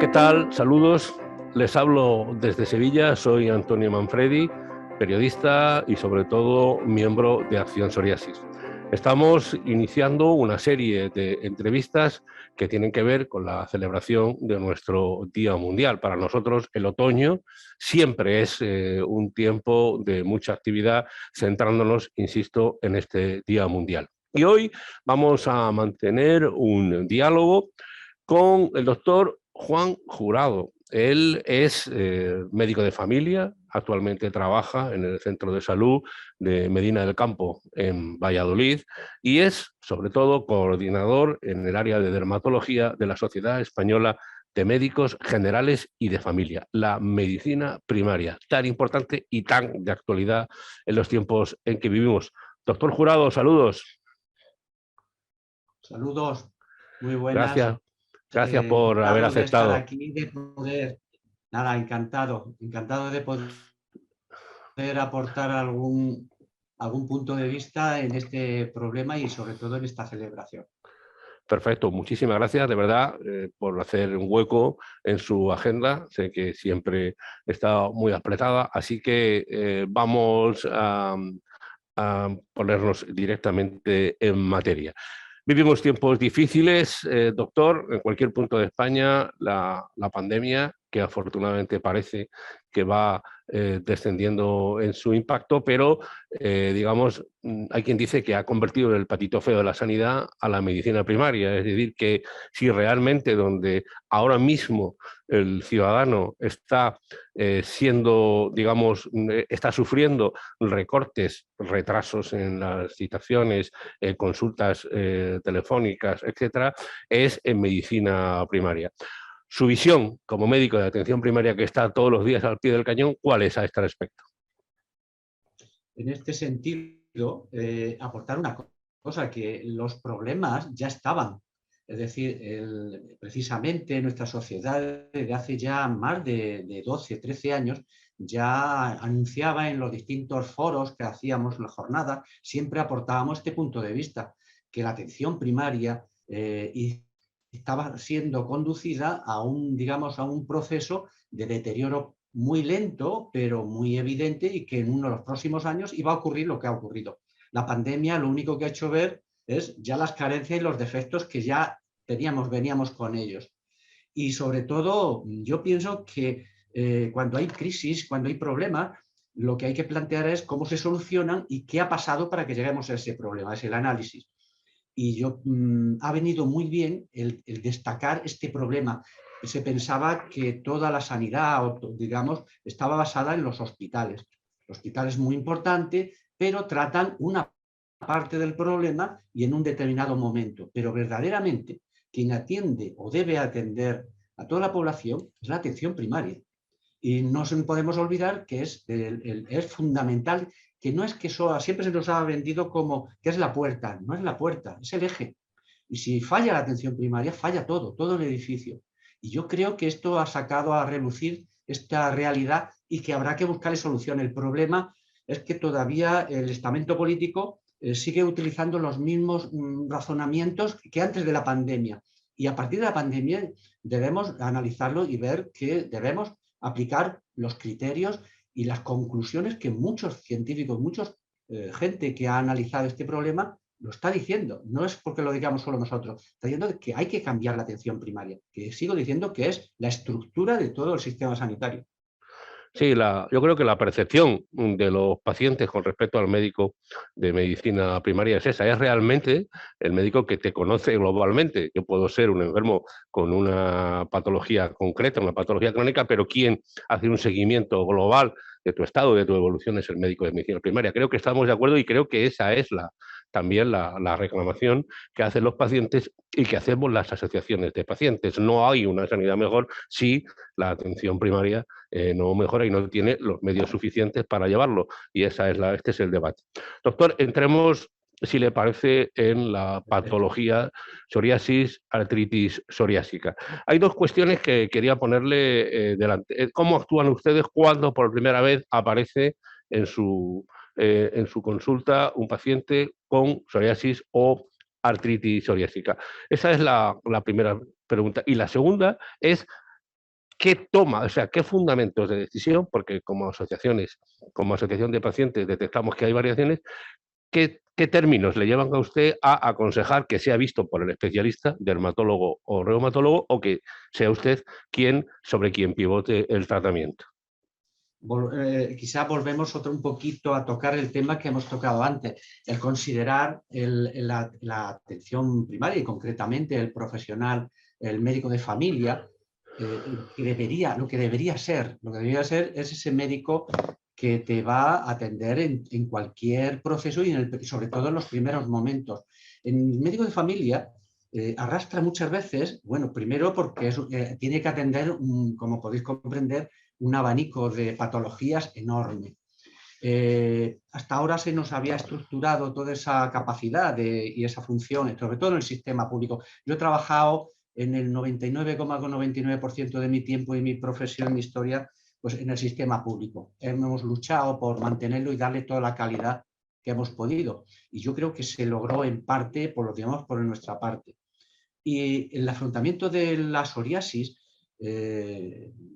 ¿Qué tal? Saludos. Les hablo desde Sevilla. Soy Antonio Manfredi, periodista y sobre todo miembro de Acción Psoriasis. Estamos iniciando una serie de entrevistas que tienen que ver con la celebración de nuestro Día Mundial. Para nosotros el otoño siempre es un tiempo de mucha actividad, centrándonos, insisto, en este Día Mundial. Y hoy vamos a mantener un diálogo con el doctor Juan Jurado. Él es médico de familia, actualmente trabaja en el Centro de Salud de Medina del Campo, en Valladolid, y es, sobre todo, coordinador en el área de dermatología de la Sociedad Española de Médicos Generales y de Familia, la medicina primaria, tan importante y tan de actualidad en los tiempos en que vivimos. Doctor Jurado, saludos. Saludos, muy buenas. Gracias. Gracias por haber De estar aceptado. aquí, de poder, nada, encantado de poder aportar algún punto de vista en este problema y sobre todo en esta celebración. Perfecto, muchísimas gracias de verdad por hacer un hueco en su agenda. Sé que siempre está muy apretada, así que vamos a ponernos directamente en materia. Vivimos tiempos difíciles, doctor, en cualquier punto de España la pandemia, que afortunadamente parece que va descendiendo en su impacto, pero digamos, hay quien dice que ha convertido el patito feo de la sanidad a la medicina primaria, es decir, que si realmente donde ahora mismo el ciudadano está siendo, digamos, está sufriendo recortes, retrasos en las citaciones, consultas telefónicas, etcétera, es en medicina primaria. Su visión como médico de atención primaria que está todos los días al pie del cañón, ¿cuál es a este respecto? En este sentido, aportar una cosa, que los problemas ya estaban. Es decir, precisamente nuestra sociedad desde hace ya más de 12, 13 años ya anunciaba en los distintos foros que hacíamos en la jornada, siempre aportábamos este punto de vista, que la atención primaria estaba siendo conducida a digamos, a un proceso de deterioro muy lento, pero muy evidente, y que en uno de los próximos años iba a ocurrir lo que ha ocurrido. La pandemia lo único que ha hecho ver es ya las carencias y los defectos que ya veníamos con ellos. Y sobre todo, yo pienso que cuando hay crisis, cuando hay problemas, lo que hay que plantear es cómo se solucionan y qué ha pasado para que lleguemos a ese problema, es el análisis. Y ha venido muy bien el destacar este problema. Se pensaba que toda la sanidad, digamos, estaba basada en los hospitales. El hospital es muy importante, pero tratan una parte del problema y en un determinado momento. Pero verdaderamente quien atiende o debe atender a toda la población es la atención primaria. Y no podemos olvidar que es fundamental, que no es que siempre se nos ha vendido como que es la puerta, no es la puerta, es el eje. Y si falla la atención primaria, falla todo el edificio. Y yo creo que esto ha sacado a relucir esta realidad y que habrá que buscarle solución. El problema es que todavía el estamento político sigue utilizando los mismos razonamientos que antes de la pandemia. Y a partir de la pandemia debemos analizarlo y ver que debemos aplicar los criterios y las conclusiones que muchos científicos, gente que ha analizado este problema lo está diciendo. No es porque lo digamos solo nosotros, está diciendo que hay que cambiar la atención primaria, que sigo diciendo que es la estructura de todo el sistema sanitario. Sí, yo creo que la percepción de los pacientes con respecto al médico de medicina primaria es esa, es realmente el médico que te conoce globalmente. Yo puedo ser un enfermo con una patología concreta, una patología crónica, pero quien hace un seguimiento global de tu estado, de tu evolución, es el médico de medicina primaria. Creo que estamos de acuerdo y creo que esa es también la reclamación que hacen los pacientes y que hacemos las asociaciones de pacientes. No hay una sanidad mejor si la atención primaria no mejora y no tiene los medios suficientes para llevarlo. Y este es el debate. Doctor, entremos, si le parece, en la patología psoriasis, artritis psoriásica. Hay dos cuestiones que quería ponerle delante. ¿Cómo actúan ustedes cuando por primera vez aparece en su consulta un paciente con psoriasis o artritis psoriásica? Esa es la primera pregunta. Y la segunda es ¿qué toma, o sea, qué fundamentos de decisión? Porque como asociaciones, como asociación de pacientes detectamos que hay variaciones. ¿Qué términos le llevan a usted a aconsejar que sea visto por el especialista, dermatólogo o reumatólogo, o que sea usted sobre quien pivote el tratamiento? Quizá volvemos un poquito a tocar el tema que hemos tocado antes, el considerar la atención primaria y concretamente el profesional, el médico de familia, lo que debería ser es ese médico que te va a atender en cualquier proceso y sobre todo en los primeros momentos. El médico de familia arrastra muchas veces, bueno, primero porque tiene que atender, como podéis comprender, un abanico de patologías enorme. Hasta ahora se nos había estructurado toda esa capacidad y esa función, sobre todo en el sistema público. Yo he trabajado en el 99,99% de mi tiempo y mi profesión, mi historia, pues en el sistema público. Hemos luchado por mantenerlo y darle toda la calidad que hemos podido. Y yo creo que se logró en parte, por lo que digamos, por nuestra parte. Y el afrontamiento de la psoriasis,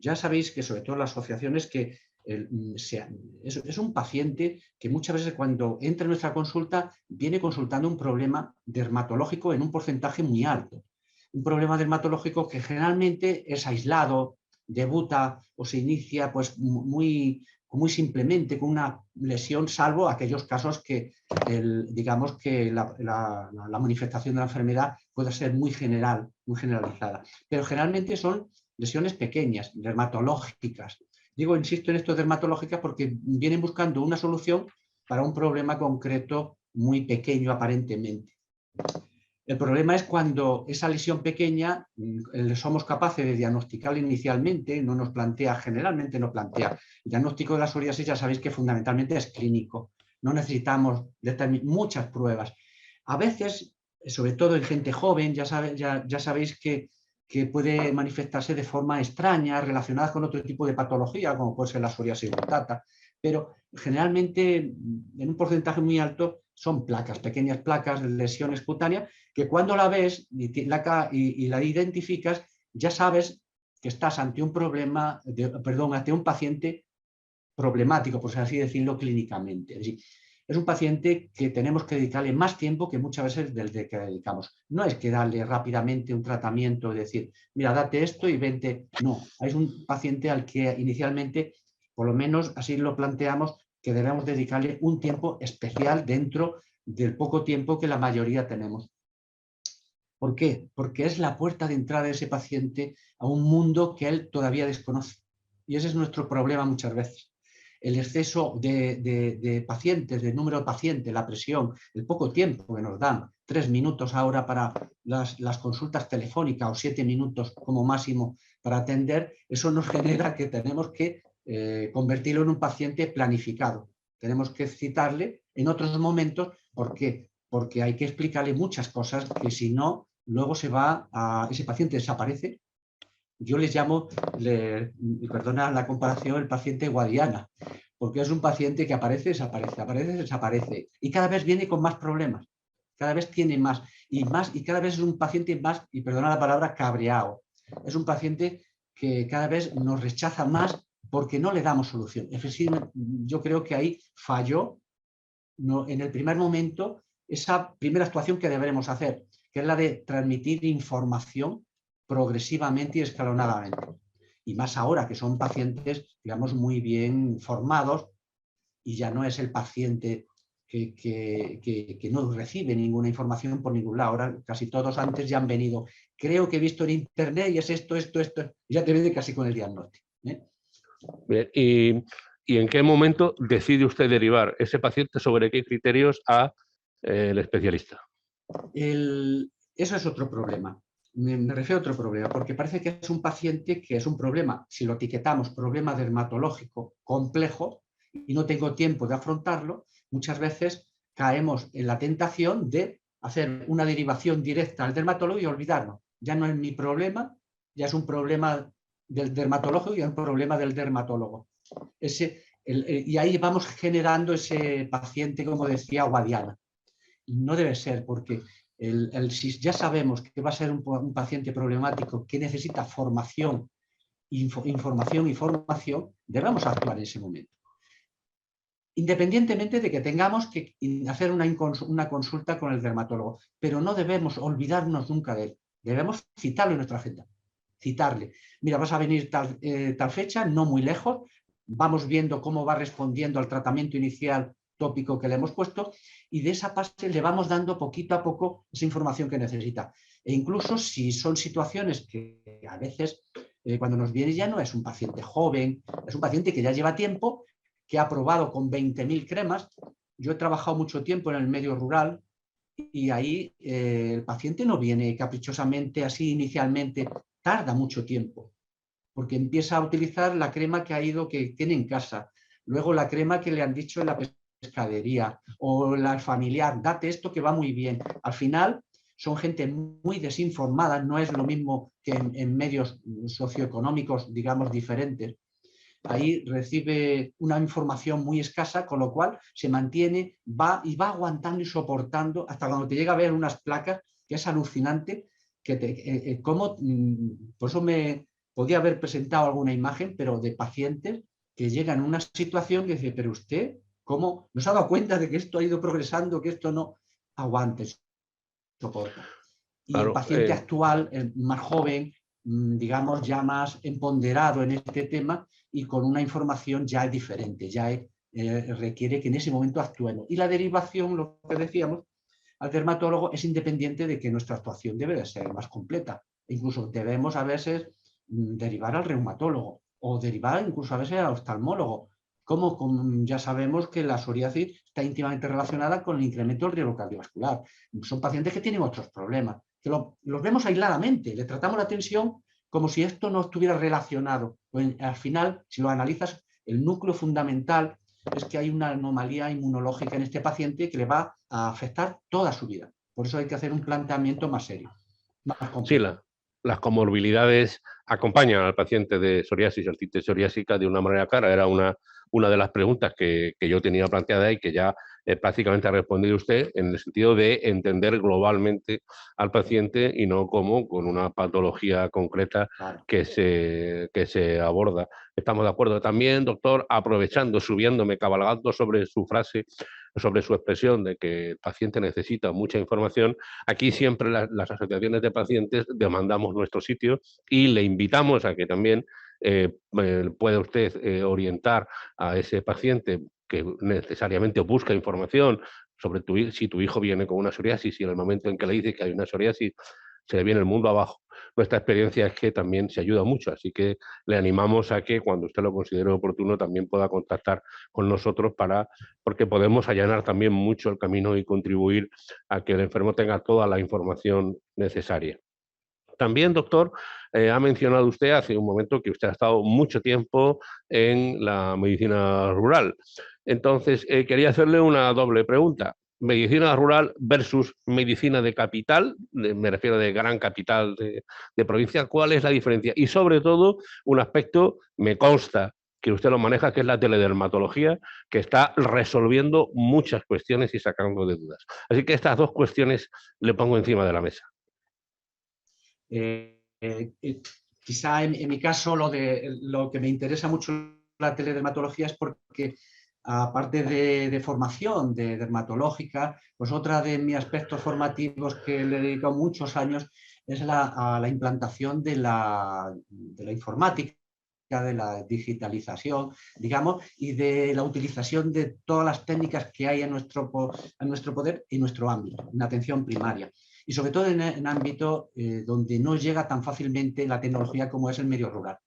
ya sabéis que sobre todo las asociaciones que es un paciente que muchas veces cuando entra en nuestra consulta viene consultando un problema dermatológico en un porcentaje muy alto. Un problema dermatológico que generalmente es aislado, debuta o se inicia pues muy simplemente con una lesión, salvo aquellos casos que digamos que la manifestación de la enfermedad puede ser muy generalizada. Pero generalmente son lesiones pequeñas, dermatológicas. Insisto en esto dermatológicas porque vienen buscando una solución para un problema concreto muy pequeño aparentemente. El problema es cuando esa lesión pequeña somos capaces de diagnosticarla inicialmente, generalmente no plantea. El diagnóstico de la psoriasis ya sabéis que fundamentalmente es clínico. No necesitamos muchas pruebas. A veces, sobre todo en gente joven, ya sabéis que puede manifestarse de forma extraña, relacionada con otro tipo de patología, como puede ser la psoriasis rutata, pero generalmente en un porcentaje muy alto son placas, pequeñas placas de lesiones cutáneas, que cuando la ves y la identificas, ya sabes que estás ante un ante un paciente problemático, por así decirlo, clínicamente. Es decir, es un paciente que tenemos que dedicarle más tiempo que muchas veces del que dedicamos. No es que darle rápidamente un tratamiento y decir, mira, date esto y vente. No, es un paciente al que inicialmente, por lo menos así lo planteamos, que debemos dedicarle un tiempo especial dentro del poco tiempo que la mayoría tenemos. ¿Por qué? Porque es la puerta de entrada de ese paciente a un mundo que él todavía desconoce. Y ese es nuestro problema muchas veces. El exceso de pacientes, del número de pacientes, la presión, el poco tiempo que nos dan, 3 minutos ahora para las consultas telefónicas o 7 minutos como máximo para atender, eso nos genera que tenemos que convertirlo en un paciente planificado. Tenemos que citarle en otros momentos. ¿Por qué? Porque hay que explicarle muchas cosas que si no, luego ese paciente desaparece. Yo les llamo, perdona la comparación, el paciente Guadiana, porque es un paciente que aparece, desaparece, y cada vez viene con más problemas, cada vez tiene más, y cada vez es un paciente más, y perdona la palabra, cabreado. Es un paciente que cada vez nos rechaza más porque no le damos solución. Es decir, yo creo que ahí falló en el primer momento esa primera actuación que deberemos hacer, que es la de transmitir información progresivamente y escalonadamente. Y más ahora que son pacientes, digamos, muy bien formados y ya no es el paciente que no recibe ninguna información por ningún lado. Ahora casi todos antes ya han venido. Creo que he visto en internet y es esto. Y ya te viene casi con el diagnóstico. Bien, ¿y en qué momento decide usted derivar ese paciente sobre qué criterios a el especialista? Eso es otro problema. Me refiero a otro problema, porque parece que es un paciente que es un problema, si lo etiquetamos problema dermatológico complejo y no tengo tiempo de afrontarlo, muchas veces caemos en la tentación de hacer una derivación directa al dermatólogo y olvidarnos. Ya no es mi problema, ya es un problema del dermatólogo y es un problema del dermatólogo. Y ahí vamos generando ese paciente, como decía Guadiana. No debe ser, porque si ya sabemos que va a ser un paciente problemático que necesita formación información y formación, debemos actuar en ese momento. Independientemente de que tengamos que hacer una consulta con el dermatólogo, pero no debemos olvidarnos nunca de él. Debemos citarlo en nuestra agenda, citarle. Mira, vas a venir tal fecha, no muy lejos, vamos viendo cómo va respondiendo al tratamiento inicial tópico que le hemos puesto y de esa base le vamos dando poquito a poco esa información que necesita. E incluso si son situaciones que a veces cuando nos viene ya no es un paciente joven, es un paciente que ya lleva tiempo, que ha probado con 20.000 cremas. Yo he trabajado mucho tiempo en el medio rural y ahí el paciente no viene caprichosamente así inicialmente, tarda mucho tiempo, porque empieza a utilizar la crema que tiene en casa, luego la crema que le han dicho en la pescadería o la familiar, date esto que va muy bien. Al final son gente muy desinformada, no es lo mismo que en medios socioeconómicos, digamos, diferentes. Ahí recibe una información muy escasa, con lo cual se mantiene, va aguantando y soportando hasta cuando te llega a ver unas placas, que es alucinante, por eso me podía haber presentado alguna imagen, pero de pacientes que llegan a una situación que dice, pero usted, ¿cómo no se ha dado cuenta de que esto ha ido progresando, que esto no aguante, soporta? Y el paciente actual, el más joven, digamos, ya más empoderado en este tema y con una información ya diferente, ya requiere que en ese momento actuemos. Y la derivación, lo que decíamos, al dermatólogo es independiente de que nuestra actuación debe de ser más completa. Incluso debemos a veces derivar al reumatólogo o derivar incluso a veces al oftalmólogo. Como ya sabemos que la psoriasis está íntimamente relacionada con el incremento del riesgo cardiovascular. Son pacientes que tienen otros problemas, que los vemos aisladamente, le tratamos la tensión como si esto no estuviera relacionado. Pues, al final, si lo analizas, el núcleo fundamental es que hay una anomalía inmunológica en este paciente que le va a afectar toda su vida. Por eso hay que hacer un planteamiento más serio, más complejo. Sí, las comorbilidades acompañan al paciente de psoriasis, artritis psoriásica, de una manera clara. Era una de las preguntas que yo tenía planteada y que ya prácticamente ha respondido usted, en el sentido de entender globalmente al paciente y no como con una patología concreta Claro. que se aborda. Estamos de acuerdo también, doctor, aprovechando, subiéndome, cabalgando sobre su frase, sobre su expresión de que el paciente necesita mucha información. Aquí siempre las asociaciones de pacientes demandamos nuestro sitio y le invitamos a que también pueda usted orientar a ese paciente que necesariamente busca información sobre si tu hijo viene con una psoriasis y en el momento en que le dice que hay una psoriasis se le viene el mundo abajo. Nuestra experiencia es que también se ayuda mucho, así que le animamos a que cuando usted lo considere oportuno también pueda contactar con nosotros porque podemos allanar también mucho el camino y contribuir a que el enfermo tenga toda la información necesaria. También, doctor, ha mencionado usted hace un momento que usted ha estado mucho tiempo en la medicina rural. Entonces, quería hacerle una doble pregunta. Medicina rural versus medicina de capital, me refiero de gran capital de provincia, ¿cuál es la diferencia? Y sobre todo, un aspecto, me consta que usted lo maneja, que es la teledermatología, que está resolviendo muchas cuestiones y sacando de dudas. Así que estas dos cuestiones le pongo encima de la mesa. Quizá en mi caso lo que me interesa mucho la teledermatología es porque aparte de formación de dermatológica, pues otra de mis aspectos formativos que le he dedicado muchos años es a la implantación de la informática, de la digitalización, digamos, y de la utilización de todas las técnicas que hay a nuestro poder y nuestro ámbito, en atención primaria. Y sobre todo en ámbito donde no llega tan fácilmente la tecnología como es el medio rural.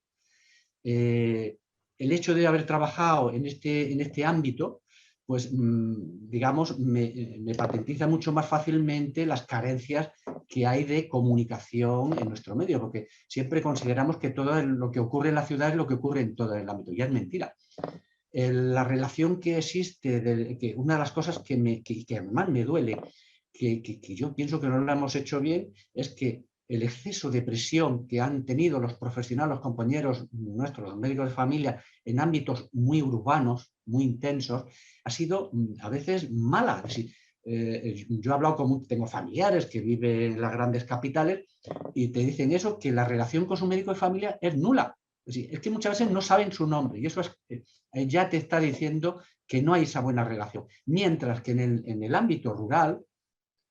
El hecho de haber trabajado en este ámbito, pues digamos, me patentiza mucho más fácilmente las carencias que hay de comunicación en nuestro medio, porque siempre consideramos que todo lo que ocurre en la ciudad es lo que ocurre en todo el ámbito, y es mentira. La relación que existe, una de las cosas que más me duele, que yo pienso que no lo hemos hecho bien, es que el exceso de presión que han tenido los profesionales, los compañeros nuestros, los médicos de familia, en ámbitos muy urbanos, muy intensos, ha sido a veces mala. Yo he hablado tengo familiares que viven en las grandes capitales y te dicen eso, que la relación con su médico de familia es nula. Es que muchas veces no saben su nombre y eso ya te está diciendo que no hay esa buena relación. Mientras que en el ámbito rural,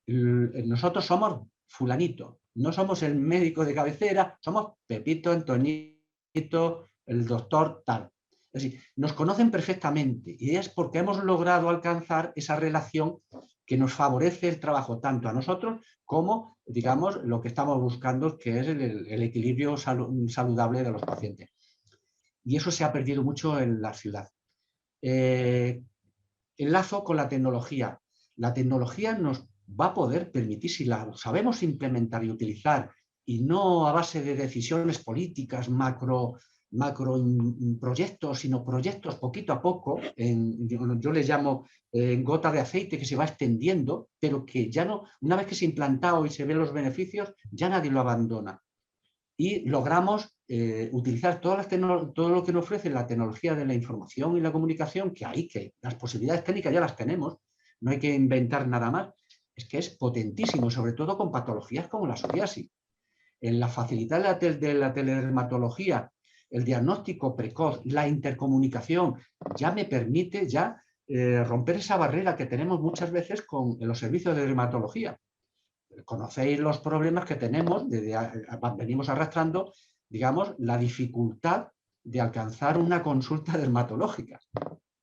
nosotros somos fulanito, no somos el médico de cabecera, somos Pepito, Antonito, el doctor tal. Es decir, nos conocen perfectamente y es porque hemos logrado alcanzar esa relación que nos favorece el trabajo tanto a nosotros como, digamos, lo que estamos buscando, que es el equilibrio saludable de los pacientes. Y eso se ha perdido mucho en la ciudad. Enlazo con la tecnología. La tecnología nos va a poder permitir, si la sabemos implementar y utilizar, y no a base de decisiones políticas, macro proyectos, sino proyectos poquito a poco, yo les llamo en gota de aceite que se va extendiendo, pero que ya no, una vez que se ha implantado y se ven los beneficios, ya nadie lo abandona. Y logramos utilizar todo lo que nos ofrece la tecnología de la información y la comunicación, que las posibilidades técnicas ya las tenemos, no hay que inventar nada más, es que es potentísimo, sobre todo con patologías como la psoriasis. En la facilidad de la teledermatología, el diagnóstico precoz, la intercomunicación, ya me permite romper esa barrera que tenemos muchas veces con los servicios de dermatología. Conocéis los problemas que tenemos, venimos arrastrando, digamos, la dificultad de alcanzar una consulta dermatológica,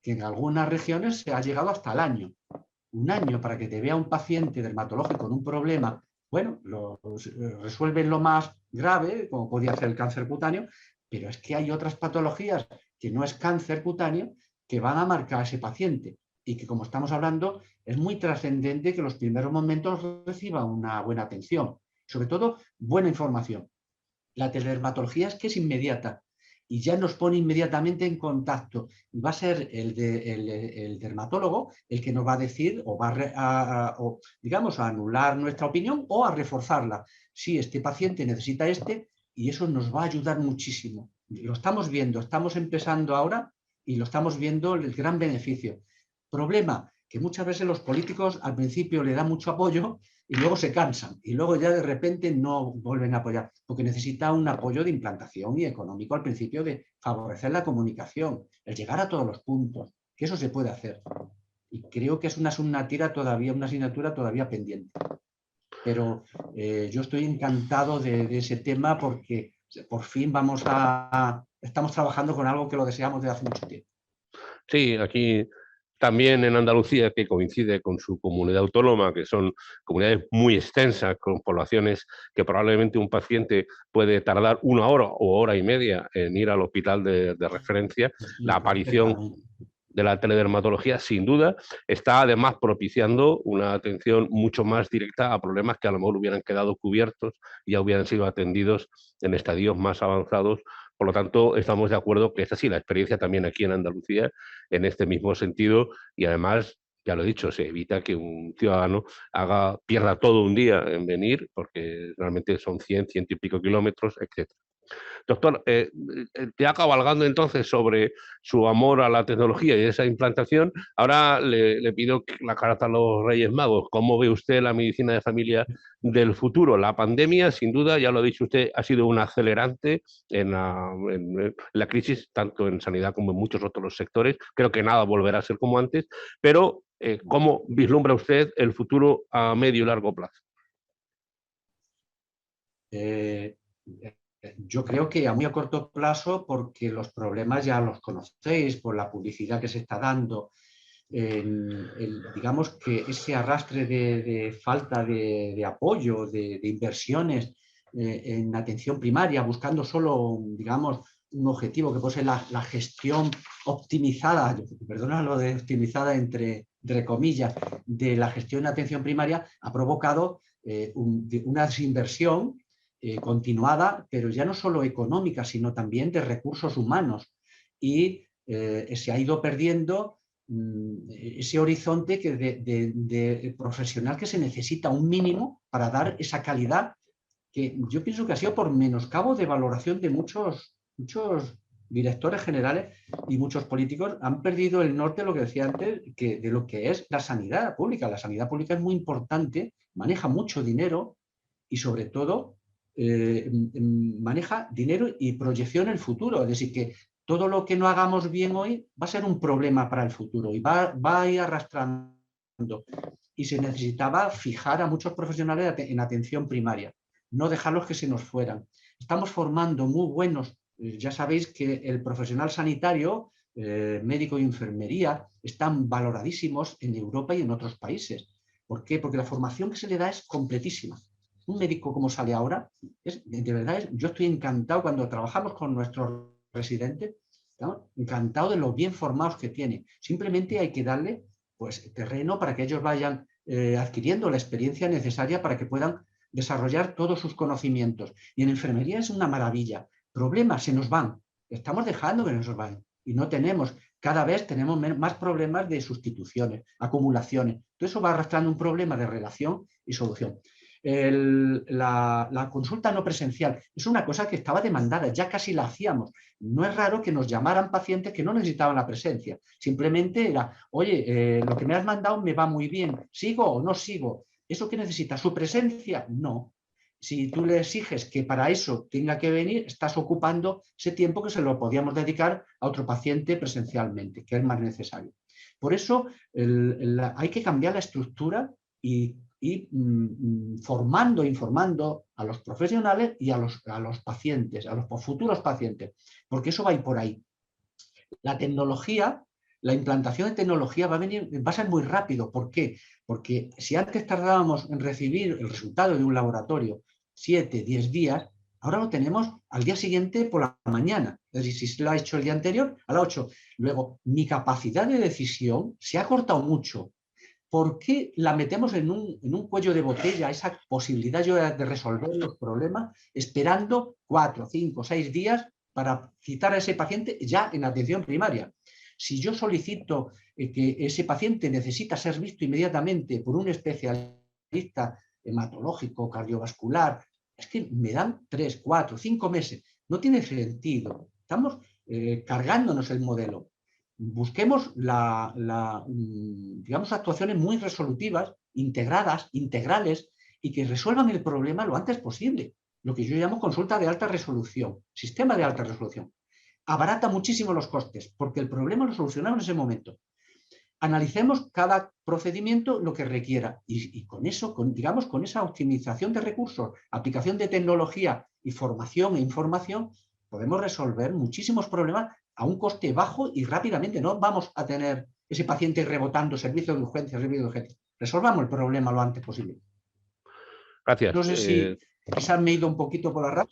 que en algunas regiones se ha llegado hasta el año. Un año para que te vea un paciente dermatológico con un problema, bueno, resuelven lo más grave, como podía ser el cáncer cutáneo, pero es que hay otras patologías que no es cáncer cutáneo que van a marcar a ese paciente y que, como estamos hablando, es muy trascendente que en los primeros momentos reciba una buena atención, sobre todo buena información. La teledermatología es inmediata y ya nos pone inmediatamente en contacto y va a ser el dermatólogo el que nos va a decir o va digamos, a anular nuestra opinión o a reforzarla. Sí, este paciente necesita y eso nos va a ayudar muchísimo. Lo estamos viendo, estamos empezando ahora y lo estamos viendo el gran beneficio. Problema, que muchas veces los políticos al principio le dan mucho apoyo y luego se cansan y luego ya de repente no vuelven a apoyar, porque necesita un apoyo de implantación y económico al principio de favorecer la comunicación, el llegar a todos los puntos, que eso se puede hacer. Y creo que es una asignatura todavía pendiente. Pero yo estoy encantado de ese tema porque por fin estamos trabajando con algo que lo deseamos desde hace mucho tiempo. Sí, aquí también en Andalucía, que coincide con su comunidad autónoma, que son comunidades muy extensas, con poblaciones que probablemente un paciente puede tardar 1 hora o hora y media en ir al hospital de referencia, la aparición de la teledermatología, sin duda, está además propiciando una atención mucho más directa a problemas que a lo mejor hubieran quedado cubiertos y ya hubieran sido atendidos en estadios más avanzados. Por lo tanto, estamos de acuerdo que es así la experiencia también aquí en Andalucía, en este mismo sentido, y además, ya lo he dicho, se evita que un ciudadano pierda todo un día en venir, porque realmente son 100 y pico kilómetros, etc. Doctor, ya cabalgando entonces sobre su amor a la tecnología y esa implantación, ahora le pido la carta a los Reyes Magos. ¿Cómo ve usted la medicina de familia del futuro? La pandemia, sin duda, ya lo ha dicho usted, ha sido un acelerante en la crisis, tanto en sanidad como en muchos otros sectores. Creo que nada volverá a ser como antes, pero ¿cómo vislumbra usted el futuro a medio y largo plazo? Yo creo que a muy a corto plazo, porque los problemas ya los conocéis por la publicidad que se está dando, digamos que ese arrastre de falta de apoyo, de inversiones en atención primaria, buscando solo, digamos, un objetivo que puede ser la gestión optimizada, perdona lo de optimizada entre comillas, de la gestión de atención primaria, ha provocado una desinversión continuada, pero ya no solo económica, sino también de recursos humanos. Y se ha ido perdiendo ese horizonte de profesional que se necesita, un mínimo para dar esa calidad que yo pienso que ha sido por menoscabo de valoración de muchos directores generales y muchos políticos han perdido el norte de lo que decía antes, de lo que es la sanidad pública. La sanidad pública es muy importante, maneja mucho dinero y sobre todo maneja dinero y proyección en el futuro. Es decir, que todo lo que no hagamos bien hoy va a ser un problema para el futuro y va a ir arrastrando. Y se necesitaba fijar a muchos profesionales en atención primaria, no dejarlos que se nos fueran. Estamos formando muy buenos, ya sabéis que el profesional sanitario, médico y enfermería, están valoradísimos en Europa y en otros países. ¿Por qué? Porque la formación que se le da es completísima. Un médico como sale ahora, de verdad, yo estoy encantado cuando trabajamos con nuestros residentes, ¿no? Encantado de lo bien formados que tienen. Simplemente hay que darle pues, terreno para que ellos vayan adquiriendo la experiencia necesaria para que puedan desarrollar todos sus conocimientos. Y en enfermería es una maravilla. Problemas se nos van. Estamos dejando que nos van. Y no tenemos, cada vez tenemos más problemas de sustituciones, acumulaciones. Todo eso va arrastrando un problema de relación y solución. La consulta no presencial es una cosa que estaba demandada, ya casi la hacíamos. No es raro que nos llamaran pacientes que no necesitaban la presencia. Simplemente era, oye, lo que me has mandado me va muy bien, ¿sigo o no sigo? ¿Eso qué necesita? ¿Su presencia? No. Si tú le exiges que para eso tenga que venir, estás ocupando ese tiempo que se lo podíamos dedicar a otro paciente presencialmente, que es más necesario. Por eso hay que cambiar la estructura y formando, informando a los profesionales y a los pacientes, a los futuros pacientes, porque eso va a ir por ahí. La tecnología, la implantación de tecnología va a ser muy rápido. ¿Por qué? Porque si antes tardábamos en recibir el resultado de un laboratorio 7, 10 días, ahora lo tenemos al día siguiente por la mañana. Es decir, si lo ha hecho el día anterior, a las 8. Luego, mi capacidad de decisión se ha cortado mucho. ¿Por qué la metemos en un cuello de botella, esa posibilidad yo de resolver los problemas, esperando 4, 5, 6 días para citar a ese paciente ya en atención primaria? Si yo solicito que ese paciente necesita ser visto inmediatamente por un especialista hematológico, cardiovascular, es que me dan 3, 4, 5 meses. No tiene sentido. Estamos cargándonos el modelo. Busquemos digamos, actuaciones muy resolutivas, integradas, integrales, y que resuelvan el problema lo antes posible. Lo que yo llamo consulta de alta resolución, sistema de alta resolución. Abarata muchísimo los costes, porque el problema lo solucionamos en ese momento. Analicemos cada procedimiento lo que requiera y con eso, digamos, con esa optimización de recursos, aplicación de tecnología y formación e información, podemos resolver muchísimos problemas a un coste bajo y rápidamente. No vamos a tener ese paciente rebotando servicio de urgencia, Resolvamos el problema lo antes posible. Gracias. No sé si quizás me he ido un poquito por la rama.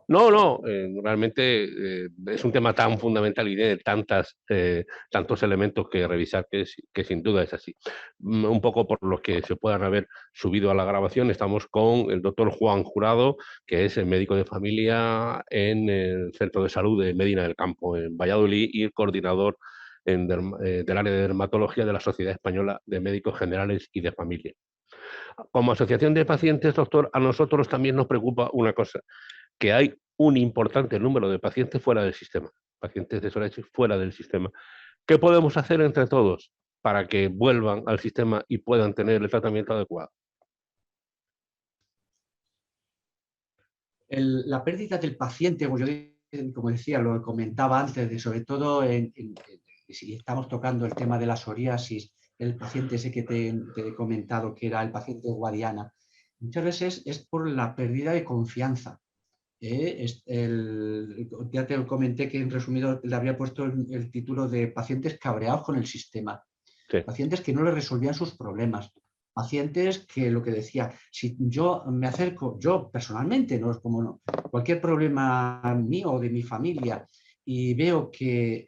No, realmente es un tema tan fundamental y de tantos elementos que revisar que sin duda es así. Un poco por los que se puedan haber subido a la grabación, estamos con el doctor Juan Jurado, que es el médico de familia en el Centro de Salud de Medina del Campo, en Valladolid, y el coordinador del área de dermatología de la Sociedad Española de Médicos Generales y de Familia. Como asociación de pacientes, doctor, a nosotros también nos preocupa una cosa, que hay un importante número de pacientes fuera del sistema, pacientes de psoriasis fuera del sistema. ¿Qué podemos hacer entre todos para que vuelvan al sistema y puedan tener el tratamiento adecuado? La pérdida del paciente, como decía, lo comentaba antes, sobre todo si estamos tocando el tema de la psoriasis, el paciente ese que te he comentado, que era el paciente Guadiana, muchas veces es por la pérdida de confianza. Ya te comenté que en resumido le había puesto el título de pacientes cabreados con el sistema, Sí. pacientes que no le resolvían sus problemas, pacientes que lo que decía, si yo me acerco, yo personalmente, no es como no, cualquier problema mío o de mi familia y veo que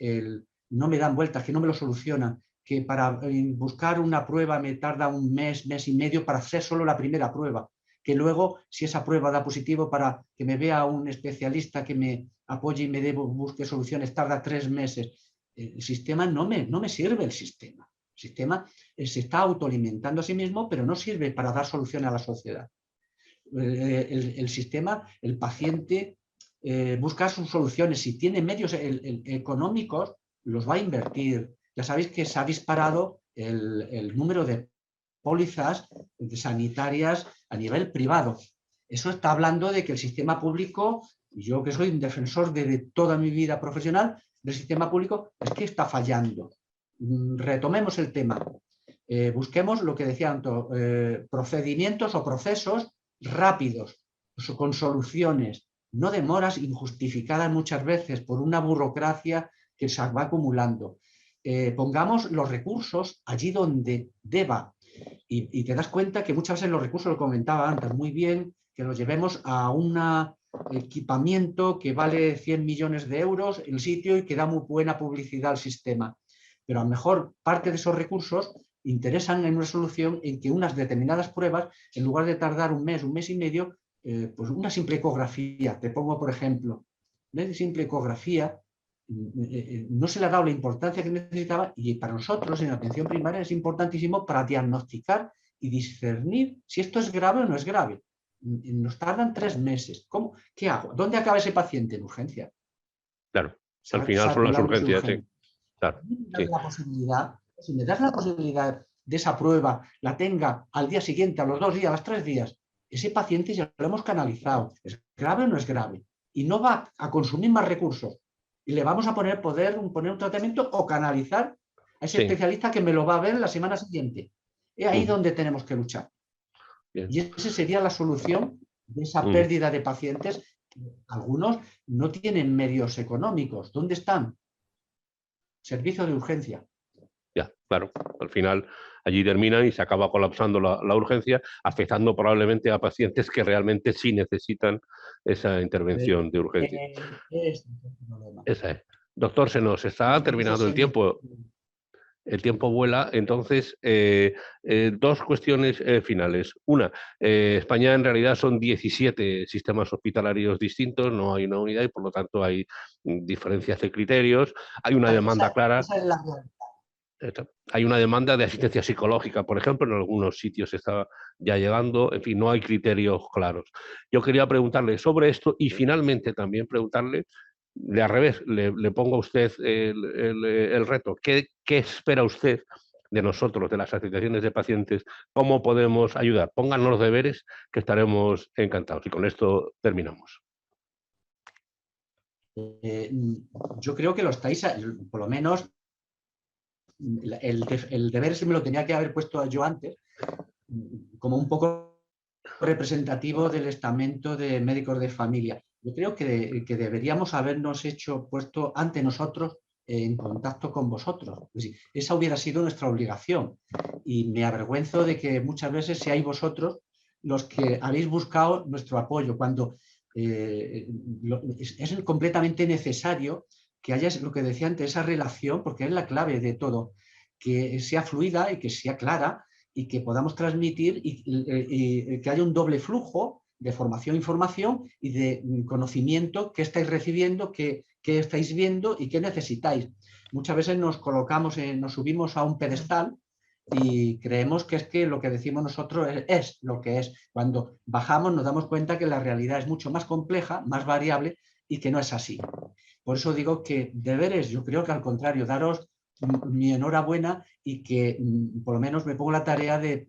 no me dan vueltas, que no me lo solucionan, que para buscar una prueba me tarda un mes, mes y medio para hacer solo la primera prueba, que luego si esa prueba da positivo para que me vea un especialista que me apoye y me busque soluciones, tarda 3 meses. El sistema no me sirve el sistema. El sistema se está autoalimentando a sí mismo, pero no sirve para dar solución a la sociedad. El sistema, el paciente busca sus soluciones. Si tiene medios económicos, los va a invertir. Ya sabéis que se ha disparado el número de pólizas sanitarias a nivel privado. Eso está hablando de que el sistema público, yo que soy un defensor de toda mi vida profesional del sistema público, es que está fallando. Retomemos el tema. Busquemos lo que decía Anto, procedimientos o procesos rápidos, con soluciones, no demoras injustificadas muchas veces por una burocracia que se va acumulando. Pongamos los recursos allí donde deba y te das cuenta que muchas veces los recursos, lo comentaba antes muy bien, que los llevemos a un equipamiento que vale 100 millones de euros el sitio y que da muy buena publicidad al sistema. Pero a lo mejor parte de esos recursos interesan en una solución en que unas determinadas pruebas, en lugar de tardar un mes y medio, pues una simple ecografía, te pongo por ejemplo, una simple ecografía no se le ha dado la importancia que necesitaba y para nosotros en atención primaria es importantísimo para diagnosticar y discernir si esto es grave o no es grave. Nos tardan 3 meses. ¿Cómo? ¿Qué hago? ¿Dónde acaba ese paciente? En urgencia. Claro, al final son las urgencias, sí. Claro, sí. Si me das la posibilidad de esa prueba, la tenga al día siguiente, a los 2 días, a los 3 días, ese paciente ya lo hemos canalizado. ¿Es grave o no es grave? Y no va a consumir más recursos. Y le vamos a poder poner un tratamiento o canalizar a ese especialista que me lo va a ver la semana siguiente. Es ahí donde tenemos que luchar. Bien. Y esa sería la solución de esa pérdida de pacientes. Algunos no tienen medios económicos. ¿Dónde están? Servicio de urgencia. Ya, claro. Al final allí terminan y se acaba colapsando la urgencia, afectando probablemente a pacientes que realmente sí necesitan esa intervención de urgencia. Esa es. Doctor, se nos está terminando el tiempo. El tiempo vuela, entonces, 2 cuestiones finales. Una, España en realidad son 17 sistemas hospitalarios distintos, no hay una unidad y por lo tanto hay diferencias de criterios. Hay una demanda clara. Esa es la... Hay una demanda de asistencia psicológica, por ejemplo, en algunos sitios está ya llegando, en fin, no hay criterios claros. Yo quería preguntarle sobre esto y finalmente también preguntarle, al revés, le pongo a usted el reto. ¿Qué espera usted de nosotros, de las asociaciones de pacientes? ¿Cómo podemos ayudar? Pónganos los deberes que estaremos encantados. Y con esto terminamos. Yo creo que lo estáis, por lo menos, el deber se me lo tenía que haber puesto yo antes, como un poco representativo del estamento de médicos de familia. Yo creo que deberíamos habernos puesto ante nosotros en contacto con vosotros. Es decir, esa hubiera sido nuestra obligación. Y me avergüenzo de que muchas veces seáis vosotros los que habéis buscado nuestro apoyo, cuando es completamente necesario que haya, lo que decía antes, esa relación, porque es la clave de todo, que sea fluida y que sea clara y que podamos transmitir y que haya un doble flujo de formación, información y de conocimiento que estáis recibiendo, que estáis viendo y que necesitáis. Muchas veces nos subimos a un pedestal y creemos que es que lo que decimos nosotros es lo que es. Cuando bajamos nos damos cuenta que la realidad es mucho más compleja, más variable y que no es así. Por eso digo que deberes, yo creo que al contrario, daros mi enhorabuena y que por lo menos me pongo la tarea de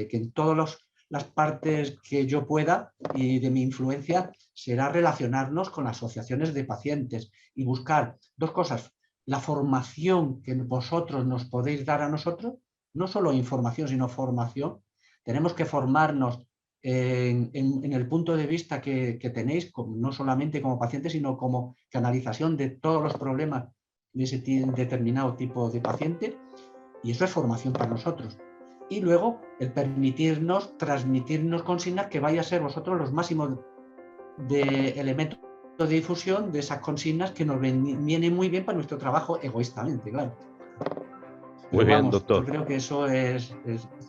que en todas las partes que yo pueda y de mi influencia será relacionarnos con asociaciones de pacientes y buscar 2 cosas. La formación que vosotros nos podéis dar a nosotros, no solo información, sino formación. Tenemos que formarnos en el punto de vista que tenéis, no solamente como pacientes, sino como canalización de todos los problemas de ese determinado tipo de paciente, y eso es formación para nosotros. Y luego el permitirnos transmitirnos consignas que vaya a ser vosotros los máximos de elementos de difusión de esas consignas que nos vienen muy bien para nuestro trabajo egoístamente, claro. Muy bien, doctor. Yo creo que eso es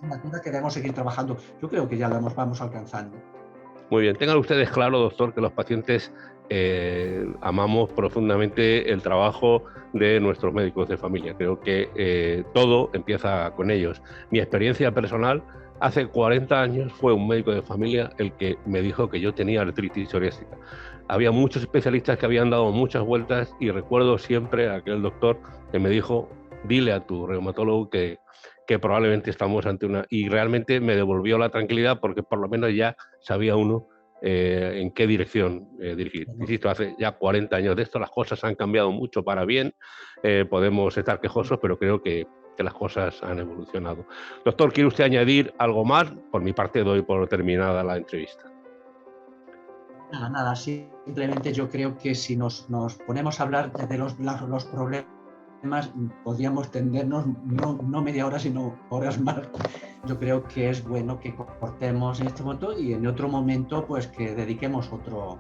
una cosa que debemos seguir trabajando. Yo creo que ya lo vamos alcanzando. Muy bien. Tengan ustedes claro, doctor, que los pacientes amamos profundamente el trabajo de nuestros médicos de familia. Creo que todo empieza con ellos. Mi experiencia personal, hace 40 años fue un médico de familia el que me dijo que yo tenía artritis psoriásica. Había muchos especialistas que habían dado muchas vueltas y recuerdo siempre a aquel doctor que me dijo: dile a tu reumatólogo que probablemente estamos ante una... Y realmente me devolvió la tranquilidad porque por lo menos ya sabía uno en qué dirección dirigir. Insisto, hace ya 40 años de esto, las cosas han cambiado mucho para bien, podemos estar quejosos, pero creo que las cosas han evolucionado. Doctor, ¿quiere usted añadir algo más? Por mi parte doy por terminada la entrevista. Nada, simplemente yo creo que si nos ponemos a hablar de los problemas, podríamos tendernos no media hora, sino horas más. Yo creo que es bueno que cortemos en este momento y en otro momento pues que dediquemos otro.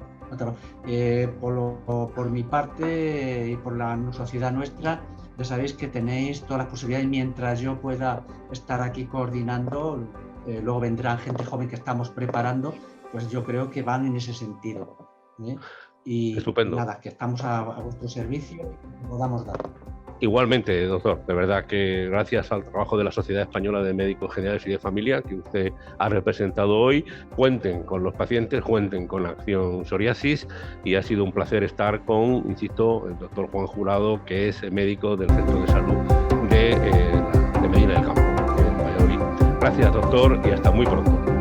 Por mi parte y por la sociedad nuestra, ya sabéis que tenéis todas las posibilidades. Mientras yo pueda estar aquí coordinando, luego vendrán gente joven que estamos preparando, pues yo creo que van en ese sentido. Y estupendo. Nada, que estamos a vuestro servicio y que podamos dar. Igualmente, doctor, de verdad que gracias al trabajo de la Sociedad Española de Médicos Generales y de Familia que usted ha representado hoy, cuenten con los pacientes, cuenten con Acción Psoriasis, y ha sido un placer estar con, insisto, el doctor Juan Jurado, que es médico del Centro de Salud de Medina del Campo, en Valladolid. Gracias, doctor, y hasta muy pronto.